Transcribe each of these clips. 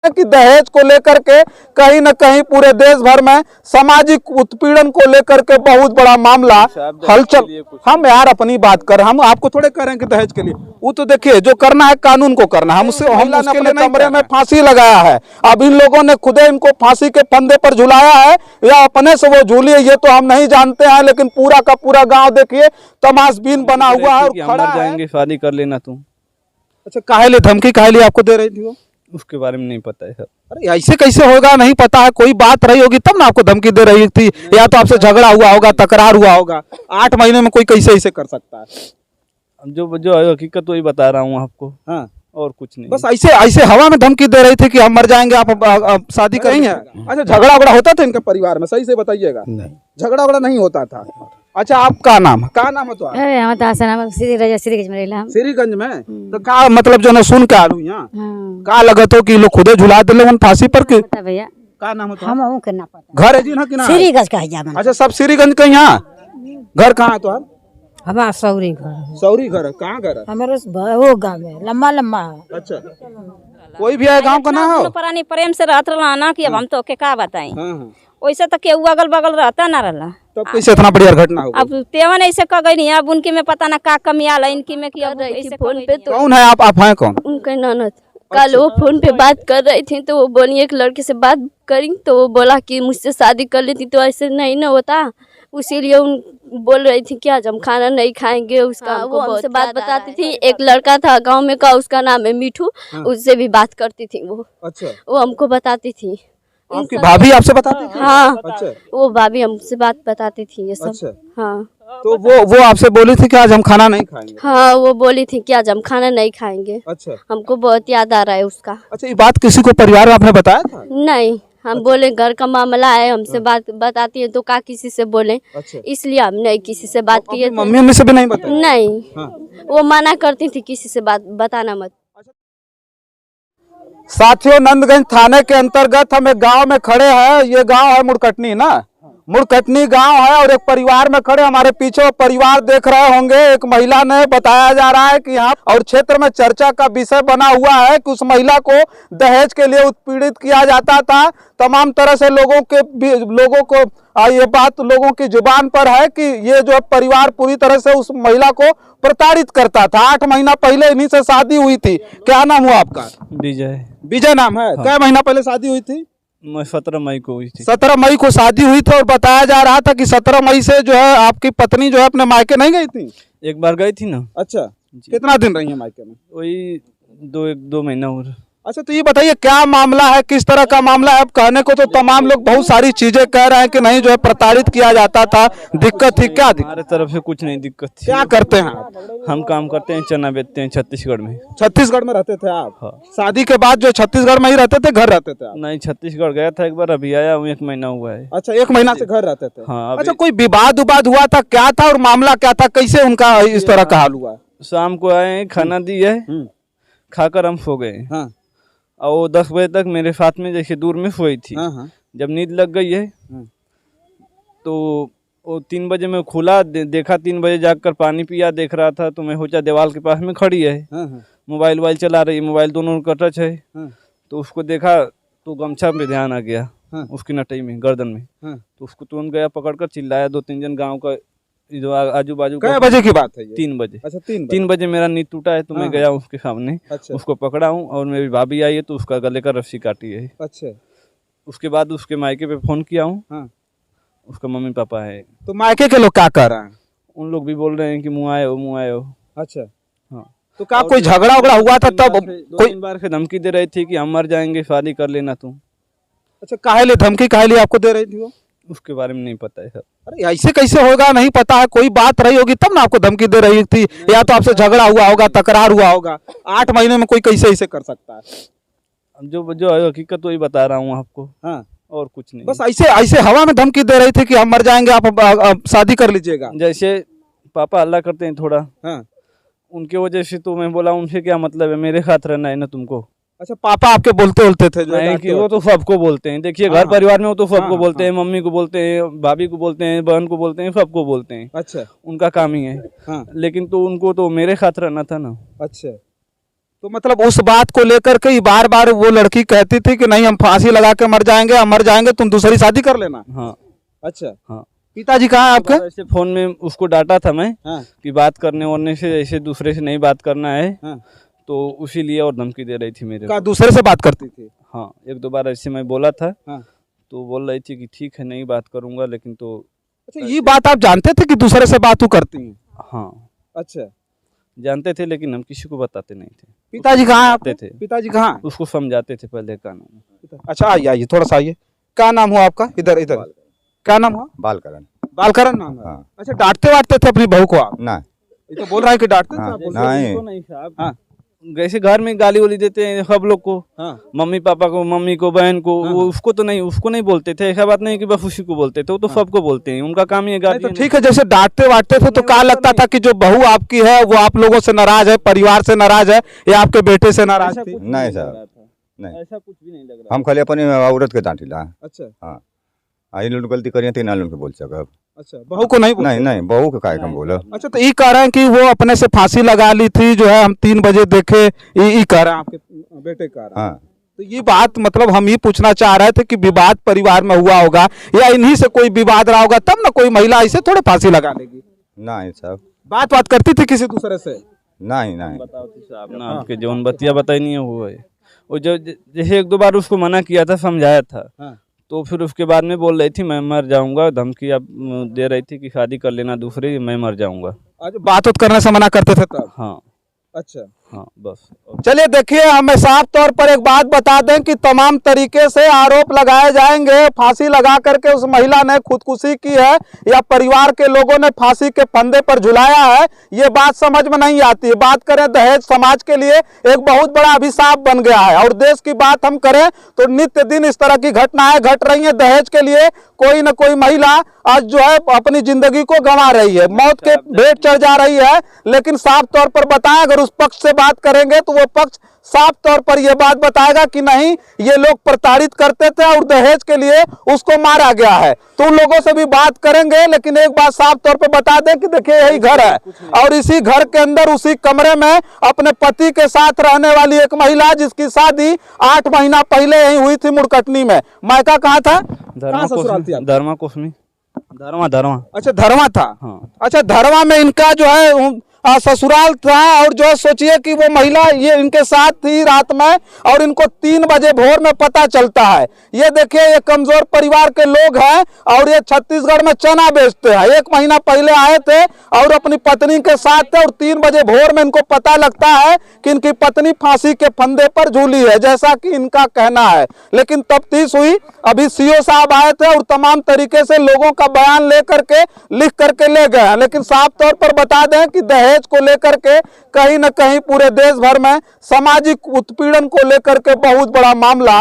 कि दहेज को लेकर के कहीं न कहीं पूरे देश भर में सामाजिक उत्पीड़न को लेकर के बहुत बड़ा मामला हलचल। हम यार अपनी बात कर, हम आपको थोड़े कह रहे हैं कि दहेज के लिए, वो तो देखिए जो करना है कानून को करना है। हम उसके लिए कमरे में फांसी लगाया है, अब इन लोगों ने खुद इनको फांसी के फंदे पर झुलाया है या अपने से वो झूली है ये तो हम नहीं जानते हैं, लेकिन पूरा का पूरा गांव देखिए तमाशबीन बना हुआ है और खड़ा जाएंगे शादी कर लेना तुम। अच्छा, काहे लिए धमकी काहे लिए आपको दे रही थी वो? उसके बारे में नहीं पता है सर। अरे ऐसे कैसे होगा, नहीं पता है, कोई बात रही होगी तब ना आपको धमकी दे रही थी, या तो आपसे झगड़ा हुआ होगा, तकरार हुआ होगा। 8 महीने में कोई कैसे ऐसे कर सकता है? जो हकीकत वही बता रहा हूँ आपको। हाँ, और कुछ नहीं, बस ऐसे ऐसे हवा में धमकी दे रही थी कि हम मर जाएंगे, आप शादी करेंगे। अच्छा, झगड़ा वगड़ा होता था इनके परिवार में? सही से बताइएगा। झगड़ा वगड़ा नहीं होता था। अच्छा, आपका नाम क्या नाम है? तो श्रीगंज में तो का मतलब जो ना सुन के आलू यहाँ का लगत हो कि लोग खुदे झुला दे लोगन फांसी पर के? भैया का नाम है? हम करना पता घर है जी ना कि ना? श्रीगंज का है। अच्छा, सब श्रीगंज का यहाँ घर कहाँ है? तो आप हमारा सौरी घर। सौरी घर है? कहाँ घर है? हमारे वो गाँव में लम्बा लम्बा। अच्छा, कोई भी है गांव का ना हो? पुरानी प्रेम से रहत रहा ना कि अब हम तो के का बताएं। वैसे तो केहू अगल बगल रहता ना रहला, तब कैसे इतना बढ़िया घटना हो? अब तेवन ऐसे कह गई नहीं, अब उनकी में पता ना का कमी आला, इनकी में कि अब ऐसे फोन पे तो कौन है आप हैं कौन? उनके ननद। कल वो फोन पे बात कर रही थी तो वो बोली एक लड़के से बात करी तो वो बोला कि मुझसे शादी कर लेती तो ऐसे नहीं ना होता, इसीलिए उन बोल रही थी कि आज हम खाना नहीं खाएंगे। उसका वो हमसे बात बताती थी। एक लड़का था गांव में का, उसका नाम है मिठू, उससे भी बात करती थी वो। अच्छा, वो हमको बताती थी। आपकी भाभी आपसे बताती थी? हाँ। अच्छा, वो भाभी हमसे बात बताती थी ये सब। अच्छा। हाँ, तो वो आपसे बोली थी कि आज हम खाना नहीं खाएंगे? हाँ, वो बोली थी कि आज हम खाना नहीं खाएंगे। अच्छा, हमको बहुत याद आ रहा है उसका। अच्छा, ये बात किसी को परिवार में आपने बताया था? नहीं, हम बोले घर का मामला है, हमसे बात बताती है तो का किसी से बोले। अच्छा, इसलिए हम नहीं किसी से बात किए। मम्मी से भी नहीं बताया? नहीं, वो मना करती थी किसी से बात बताना मत। साथियों, नंदगंज थाने के अंतर्गत हम एक गांव में खड़े हैं। ये गांव है मुड़कटनी ना, मुड़कटनी गांव है और एक परिवार में खड़े, हमारे पीछे परिवार देख रहे होंगे। एक महिला ने बताया जा रहा है कि यहाँ और क्षेत्र में चर्चा का विषय बना हुआ है कि उस महिला को दहेज के लिए उत्पीड़ित किया जाता था। तमाम तरह से लोगों को ये बात लोगों की जुबान पर है कि ये जो परिवार पूरी तरह से उस महिला को प्रताड़ित करता था। 8 महीना पहले इन्हीं से शादी हुई थी। क्या नाम हुआ आपका? विजय। विजय नाम है। क्या महीना पहले शादी हुई थी? 17 मई को हुई थी। 17 मई को शादी हुई थी और बताया जा रहा था कि 17 मई से जो है आपकी पत्नी जो है अपने मायके नहीं गई थी? एक बार गई थी ना। अच्छा, कितना दिन रही है मायके में? वही 2 महीना हो रहा। अच्छा, तो ये बताइए क्या मामला है, किस तरह का मामला है? अब कहने को तो तमाम लोग बहुत सारी चीजें कह रहे हैं कि नहीं जो है प्रताड़ित किया जाता था, दिक्कत थी। क्या हमारे तरफ से कुछ नहीं दिक्कत थी। क्या करते हैं आप? हम काम करते हैं, चना बेचते हैं छत्तीसगढ़ में। छत्तीसगढ़ में रहते थे आप? हाँ। शादी के बाद जो छत्तीसगढ़ में ही रहते थे, घर रहते थे आप? नहीं, छत्तीसगढ़ गया था एक बार, अभी आया हूँ, 1 महीना हुआ है। अच्छा, 1 महीना से घर रहते थे? हाँ। अच्छा, कोई विवाद हुआ था? क्या था और मामला क्या था? कैसे उनका इस तरह का हाल हुआ? शाम को आए, खाना दी है, खाकर हम सो गए। और वो 10 बजे तक मेरे साथ में जैसे दूर में सोई थी। जब नींद लग गई है तो वो 3 बजे में खुला देखा, 3 बजे जाकर पानी पिया, देख रहा था तो मैं सोचा दीवार के पास में खड़ी है, मोबाइल चला रही है, मोबाइल दोनों का टच है। तो उसको देखा तो गमछा पे ध्यान आ गया, उसकी नटई में, गर्दन में। तो उसको तुरंत गया, पकड़कर चिल्लाया। 2-3 जन गाँव का जो आजू बाजू। क्या बजे की बात है ये? 3 बजे। अच्छा, 3 बजे मेरा नींद टूटा है तो मैं गया उसके सामने। अच्छा। उसको पकड़ा हूँ और मेरी भाभी आई है तो उसका गले का रस्सी काटी है। अच्छा। उसके बाद उसके मायके पे फोन किया हूँ। उसका मम्मी पापा है। तो मायके के लोग क्या कर रहे हैं? उन लोग भी बोल रहे हैं कि मुँह आए हो। अच्छा। हाँ। तो क्या कोई झगड़ा हुआ था तब? 2-3 बार से धमकी दे रही थी कि हम मर जाएंगे, शादी कर लेना तुम। अच्छा, काहे लिए धमकी काहे लिए आपको दे रही थी वो? उसके बारे में नहीं पता है सर। अरे ऐसे कैसे होगा, नहीं पता है, कोई बात रही होगी तब ना आपको धमकी दे रही थी, या तो आपसे झगड़ा हुआ होगा, तकरार हुआ होगा। 8 महीने में कोई कैसे ऐसे कर सकता है? जो हकीकत वही बता रहा हूँ आपको। हाँ, और कुछ नहीं। बस ऐसे हवा में धमकी दे रही थी कि हम मर जाएंगे, आप शादी कर लीजिएगा। जैसे पापा हल्ला करते हैं थोड़ा, उनके वजह से तो मैं बोला उनसे क्या मतलब है, मेरे साथ रहना है ना तुमको। अच्छा, पापा आपके बोलते थे? नहीं कि वो तो सबको बोलते हैं। देखिए घर परिवार में वो तो सबको बोलते हैं, मम्मी को बोलते हैं, भाभी को बोलते हैं, बहन को बोलते हैं, सबको बोलते हैं। अच्छा, उनका काम ही है। लेकिन तो उनको तो मेरे साथ रहना था ना। अच्छा, तो मतलब उस बात को लेकर के बार बार वो लड़की कहती थी कि नहीं हम फांसी लगा के मर जाएंगे तुम दूसरी शादी कर लेना। हाँ अच्छा हाँ। पिताजी कहाँ है आपके? ऐसे फोन में उसको डांटा था मैं हाँ। कि बात करने वरने से ऐसे दूसरे से नहीं बात करना है। हाँ। तो उसी लिए और धमकी दे रही थी मेरे का को। दूसरे से बात करती थी? हाँ, एक दो बार ऐसे मैं बोला था। हाँ। तो बोल रही थी कि ठीक है नहीं बात करूंगा, लेकिन तो अच्छा ये बात आप जानते थे कि दूसरे से बात वो करती हैं? हाँ अच्छा जानते थे, लेकिन हम किसी को बताते नहीं थे। पिताजी कहाँ आपके? थे पिताजी कहाँ? उसको समझाते थे पहले कानून। अच्छा आइए आइए थोड़ा सा आइए। क्या नाम हुआ आपका? इधर इधर क्या नाम हुआ? बालकरण। बालकरण नाम है। हाँ। अच्छा डांटते वाटते थे अपनी बहू को आप? ना ये तो बोल रहा है कि डांटते थे हाँ, आप। नहीं। नहीं साहब। हाँ। जैसे घर में गाली वाली देते हैं सब लोग को, हाँ। मम्मी पापा को, मम्मी को, बहन को, हाँ। वो उसको नहीं बोलते थे। ऐसा बात नहीं कि बस उसी को बोलते थे, वो तो सबको बोलते हैं, उनका काम ही है नहीं तो गाली। ठीक है, जैसे डांटते वाटते थे तो क्या लगता था कि जो बहू आपकी है वो आप लोगों से नाराज है, परिवार से नाराज है, या आपके बेटे से नाराज थी? नहीं साहब, नहीं। ऐसा कुछ भी नहीं लग रहा। हम खाली अपनी औरत के डांटिला। अच्छा हाँ इन लोग गलती करिए तो इन लोग के बोल सकब। अच्छा बहू को नहीं बोलते? नहीं नहीं बहू के काय हम बोलब। अच्छा तो ये कह रहे हैं कि वो अपने से फांसी लगा ली थी, जो है हम 3 बजे देखे, ये कह रहे हैं आपके बेटे कह रहे हैं। हाँ तो ये बात मतलब हम ही पूछना चाह रहे थे कि विवाद परिवार में हुआ होगा या इन्हीं से कोई विवाद रहा होगा, तब ना कोई महिला ऐसे थोड़े फांसी लगा लेगी। नहीं साहब। बात करती थी किसी दूसरे से? नहीं नहीं बताओ साहब ना, आपके जौन बतिया बताई नहीं है वो है। वो जो जैसे एक दो बार उसको मना किया था, समझाया था। हाँ। तो फिर उसके बाद में बोल रही थी मैं मर जाऊंगा, धमकी अब दे रही थी कि शादी कर लेना दूसरी, मैं मर जाऊंगा। आज बात करने से मना करते थे तब? हाँ अच्छा हाँ बस। चलिए देखिए, हमें साफ तौर पर एक बात बता दें कि तमाम तरीके से आरोप लगाए जाएंगे। फांसी लगा करके उस महिला ने खुदकुशी की है या परिवार के लोगों ने फांसी के फंदे पर झुलाया है, ये बात समझ में नहीं आती है। बात करें दहेज समाज के लिए एक बहुत बड़ा अभिशाप बन गया है, और देश की बात हम करें तो नित्य दिन इस तरह की घटनाएं घट रही हैं। दहेज के लिए कोई न कोई महिला आज जो है अपनी जिंदगी को गंवा रही है, मौत के भेंट चढ़ जा रही है। लेकिन साफ तौर पर बताएं, अगर उस पक्ष से बात करेंगे तो वो पक्ष साफ तौर पर यह बात बताएगा कि नहीं ये लोग प्रताड़ित करते थे और दहेज के लिए उसको मारा गया है। तो उन लोगों से भी बात करेंगे, लेकिन एक बात साफ तौर पर बता दें कि देखिए यही घर है, और इसी घर के अंदर उसी कमरे में अपने पति के साथ रहने वाली एक महिला, जिसकी शादी 8 महीना पहले यही हुई थी मुड़कटनी में। मायका कहाँ था? धर्मा कोसमी। धर्मा। अच्छा धरवा था। हाँ। अच्छा धरवा में इनका जो है ससुराल था, और जो सोचिए कि वो महिला ये इनके साथ थी रात में, और इनको 3 बजे भोर में पता चलता है। ये देखिए ये कमजोर परिवार के लोग हैं, और ये छत्तीसगढ़ में चना बेचते हैं। 1 महीना पहले आए थे और अपनी पत्नी के साथ थे, और 3 बजे भोर में इनको पता लगता है कि इनकी पत्नी फांसी के फंदे पर झूली है, जैसा कि इनका कहना है। लेकिन तफ्तीश हुई, अभी सीओ साहब आए थे और तमाम तरीके से लोगों का बयान लेकर के लिख करके ले गए हैं। लेकिन साफ तौर पर बता दें कि दहेज को लेकर के कहीं न कहीं पूरे देश भर में सामाजिक उत्पीड़न को लेकर के बहुत बड़ा मामला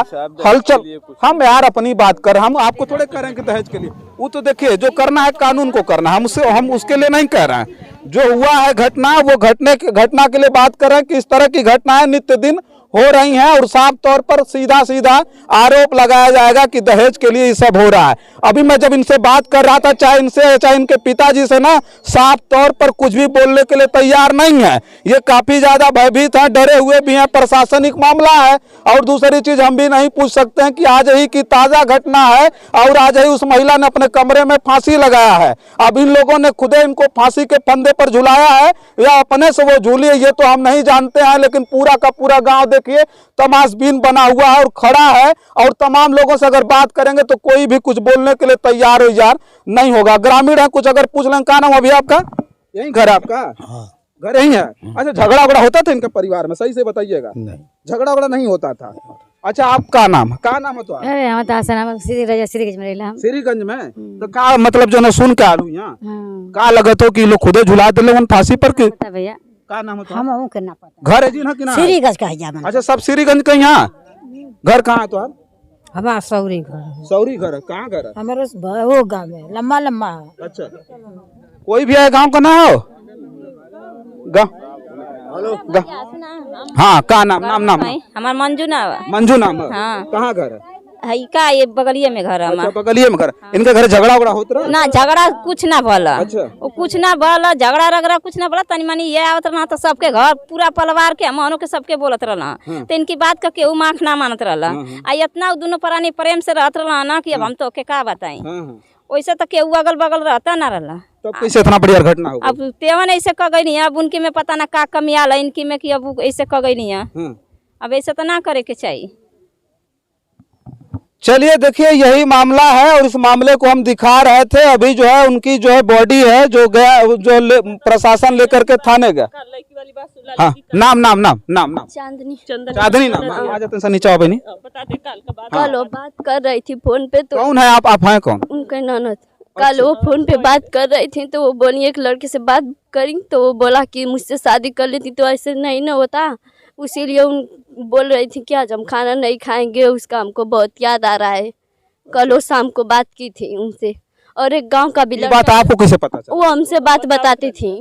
हलचल। हम यार अपनी बात कर, हम आपको थोड़े कह रहे हैं कि दहेज के लिए, वो तो देखिए जो करना है कानून को करना है, हम उसके लिए नहीं कह रहे हैं। जो हुआ है घटना, वो घटना के लिए बात कर रहे हैं कि इस तरह की घटनाएं नित्य दिन हो रही हैं, और साफ तौर पर सीधा आरोप लगाया जाएगा कि दहेज के लिए ये सब हो रहा है। अभी मैं जब इनसे बात कर रहा था, चाहे इनसे चाहे इनके पिताजी से ना, साफ तौर पर कुछ भी बोलने के लिए तैयार नहीं है। ये काफी ज्यादा भयभीत हैं, डरे हुए भी हैं। प्रशासनिक मामला है, और दूसरी चीज हम भी नहीं पूछ सकते हैं कि आज ही की ताजा घटना है, और आज ही उस महिला ने अपने कमरे में फांसी लगाया है। अब इन लोगों ने खुदे इनको फांसी के फंदे पर झुलाया है या अपने से वो झूली है, ये तो हम नहीं जानते हैं। लेकिन पूरा का पूरा गांव देखिए तमाशबीन बना हुआ है और खड़ा है, और तमाम लोगों से अगर बात करेंगे तो कोई भी कुछ बोलने के लिए तैयार हो यार नहीं होगा। ग्रामीण है, कुछ अगर पूछ लें, क्या नाम अभी आपका? यही घर है आपका? घर यही है। अच्छा झगड़ा वगड़ा होता था इनके परिवार में? सही से बताइएगा। झगड़ा वगड़ा नहीं होता था? अच्छा आपका नाम क्या नाम है? तो अरे हम तो नाम श्रीगंज में रहला। श्रीगंज में? तो का मतलब जो ना सुन के आलू यहाँ का लगत हो कि लोग खुदे झुला दिले फांसी पर के? भैया का नाम है? हम के ना पता। घर है जी ना कि ना? श्रीगंज का है जामन। अच्छा सब श्रीगंज का यहाँ घर कहाँ है? तो आप हमारा सौरी घर। सौरी घर है? कहाँ घर है? हमारे वो गाँव में लम्बा लम्बा। अच्छा कोई भी है गांव का ना हो? हाँ का नाम? नाम हमार मंजू नाम है। मंजू नाम है? हाँ। कहाँ घर है? है का ये बगलिए में घर है अच्छा हमार। बगलिए में घर, इनके घर झगड़ा उगड़ा होत रहा? ना झगड़ा कुछ ना भला, अच्छा। वो कुछ ना भला, झगड़ा रगड़ा कुछ ना भला, तनी मनी ये आवत रहना तो सबके घर पूरा परिवार के हमनों के सबके बोलत रहना, तो इनकी बात का केहू माख ना मानत रहला। आ इतना दोनों प्राणी प्रेम से रहत रहला ना कि अब हम तो के का बताई, वैसे तो केहू अगल बगल रहता ना रहला। तब कैसे इतना बढ़िया घटना हो गई? अब तेवन ऐसे क गई नहीं, अब उनकी में पता ना का कमी आला इनकी में कि अब ऐसे क गई नहीं है। अब ऐसे तो ना करे के चाहिए। चलिए देखिए यही मामला है और इस मामले को हम दिखा रहे थे। अभी जो है उनकी जो है बॉडी है जो गया, जो प्रशासन लेकर के थाने गया। हाँ नाम नाम नाम नाम नाम चांदनी चांदनी नाम। आ जाते हैं सर नीचे, नहीं कल वो बात कर रही थी फोन पे, तो कौन है आप हैं कौन? उनके ननद कल वो फोन पे बात कर रही थी, तो वो बोली एक लड़के से बात करी, तो वो बोला कि मुझसे शादी कर लेती तो ऐसे नहीं ना होता, इसीलिए उन बोल रही थी कि आज हम खाना नहीं खाएंगे, उसका हमको बहुत याद आ रहा है। कल वो शाम को बात की थी उनसे, और एक गांव का भी ये बात आपको कैसे पता चला? वो हमसे बात बताती थी।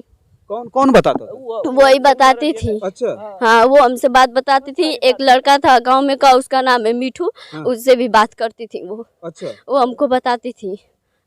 कौन कौन बताता था? वही बताती थी। अच्छा हाँ वो हमसे बात बताती थी। एक लड़का था गांव में का, उसका नाम है मिठू, उससे भी बात करती थी वो। अच्छा वो हमको बताती थी।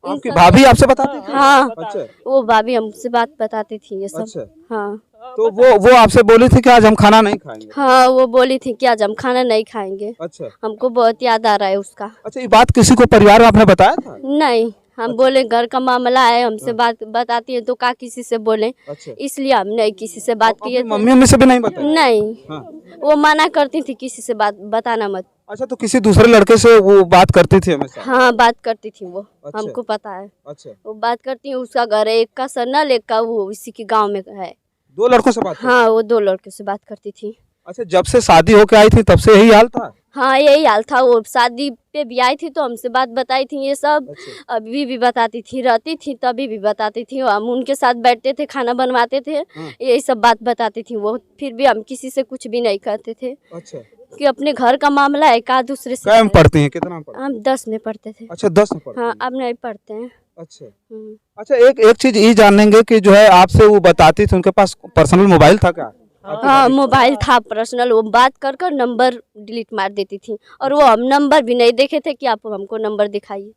आपकी भाभी आपसे बताती थी? हाँ अच्छा वो भाभी हमसे बात बताती थी ये सब। अच्छा। हाँ तो वो आपसे बोली थी कि आज हम खाना नहीं खाएंगे? हाँ वो बोली थी कि आज हम खाना नहीं खाएंगे, अच्छा हमको बहुत याद आ रहा है उसका। अच्छा, ये बात किसी को परिवार में आपने बताया था? नहीं, हम बोले घर का मामला है, हमसे बात बताती है तो का किसी से बोले, अच्छा। इसलिए हम नहीं किसी से बात की। मम्मी मम्मी से भी नहीं बताया? नहीं वो मना करती थी किसी से बात बताना मत। अच्छा, तो किसी दूसरे लड़के से वो बात करती थी हमेशा? हाँ बात करती थी वो। अच्छा। हमको पता है। अच्छा, वो बात करती है, उसका घर है एक का सन्नल, एक का वो इसी के गांव में है। 2 लड़कों से बात करती? हाँ वो 2 लड़कों से बात करती थी। अच्छा, जब से शादी होके आई थी तब से यही हाल था? हाँ यही हाल था। वो शादी पे भी आई थी तो हमसे बात बताई थी ये सब। अच्छा। अभी भी बताती थी, रहती थी तभी भी बताती थी। हम उनके साथ बैठते थे, खाना बनवाते थे, यही सब बात बताती थी वो। फिर भी हम किसी से कुछ भी नहीं कहते थे। अच्छा, कि अपने घर का मामला है, का दूसरे से। क्या में पढ़ती हैं? कितना में पढ़ती हैं? हम 10 में पढ़ते थे। अच्छा 10 में पढ़ती हाँ हैं। अब नहीं पढ़ते हैं। अच्छा हम्म। अच्छा, एक चीज ये जानेंगे कि जो है आपसे वो बताती थी, उनके पास पर्सनल मोबाइल था क्या? हाँ मोबाइल था पर्सनल, वो बात कर कर नंबर डिलीट मार देती थी, और वो हम नंबर भी नहीं देखे थे कि आप हमको नंबर दिखाइए।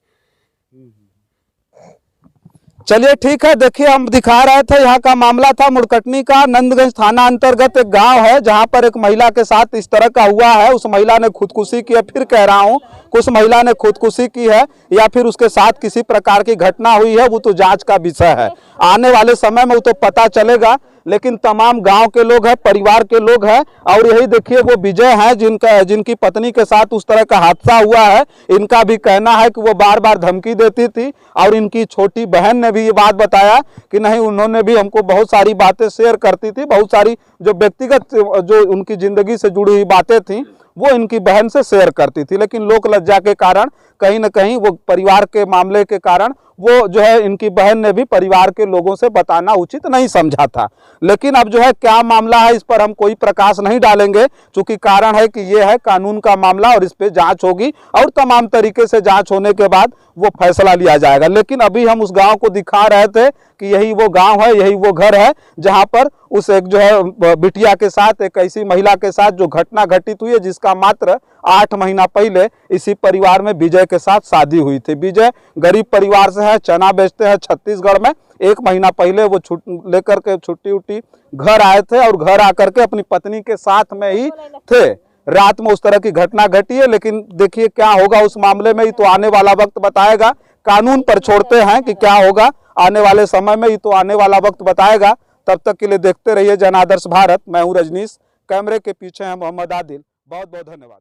चलिए ठीक है, देखिए हम दिखा रहे थे यहाँ का मामला था मुड़कटनी का। नंदगंज थाना अंतर्गत एक गांव है जहां पर एक महिला के साथ इस तरह का हुआ है। उस महिला ने खुदकुशी की है, फिर कह रहा हूं कि उस महिला ने खुदकुशी की है या फिर उसके साथ किसी प्रकार की घटना हुई है, वो तो जांच का विषय है। आने वाले समय में वो तो पता चलेगा, लेकिन तमाम गांव के लोग हैं, परिवार के लोग हैं। और यही देखिए वो विजय हैं जिनकी पत्नी के साथ उस तरह का हादसा हुआ है। इनका भी कहना है कि वो बार बार धमकी देती थी, और इनकी छोटी बहन ने भी ये बात बताया कि नहीं, उन्होंने भी हमको बहुत सारी बातें शेयर करती थी, बहुत सारी जो व्यक्तिगत जो उनकी जिंदगी से जुड़ी हुई बातें थी वो इनकी बहन से शेयर करती थी। लेकिन लोक लज्जा के कारण कहीं न कहीं वो परिवार के मामले के कारण वो जो है इनकी बहन ने भी परिवार के लोगों से बताना उचित नहीं समझा था। लेकिन अब जो है क्या मामला है इस पर हम कोई प्रकाश नहीं डालेंगे, क्योंकि कारण है कि ये है कानून का मामला और इस पे जांच होगी और तमाम तरीके से जांच होने के बाद वो फैसला लिया जाएगा। लेकिन अभी हम उस गांव को दिखा रहे थे कि यही वो गांव है, यही वो घर है जहां पर उस एक जो है बिटिया के साथ, एक ऐसी महिला के साथ जो घटना घटित हुई है, जिसका मात्र 8 महीना पहले इसी परिवार में विजय के साथ शादी हुई थी। विजय गरीब परिवार से है, चना बेचते हैं छत्तीसगढ़ में। 1 महीना पहले वो लेकर के छुट्टी उट्टी घर आए थे और घर आकर के अपनी पत्नी के साथ में ही थे। रात में उस तरह की घटना घटी है। लेकिन देखिए क्या होगा उस मामले में, ही तो आने वाला वक्त बताएगा। कानून पर छोड़ते हैं कि क्या होगा आने वाले समय में, ही तो आने वाला वक्त बताएगा। तब तक के लिए देखते रहिए जन आदर्श भारत। मैं हूं रजनीश, कैमरे के पीछे हैं मोहम्मद आदिल। बहुत बहुत धन्यवाद।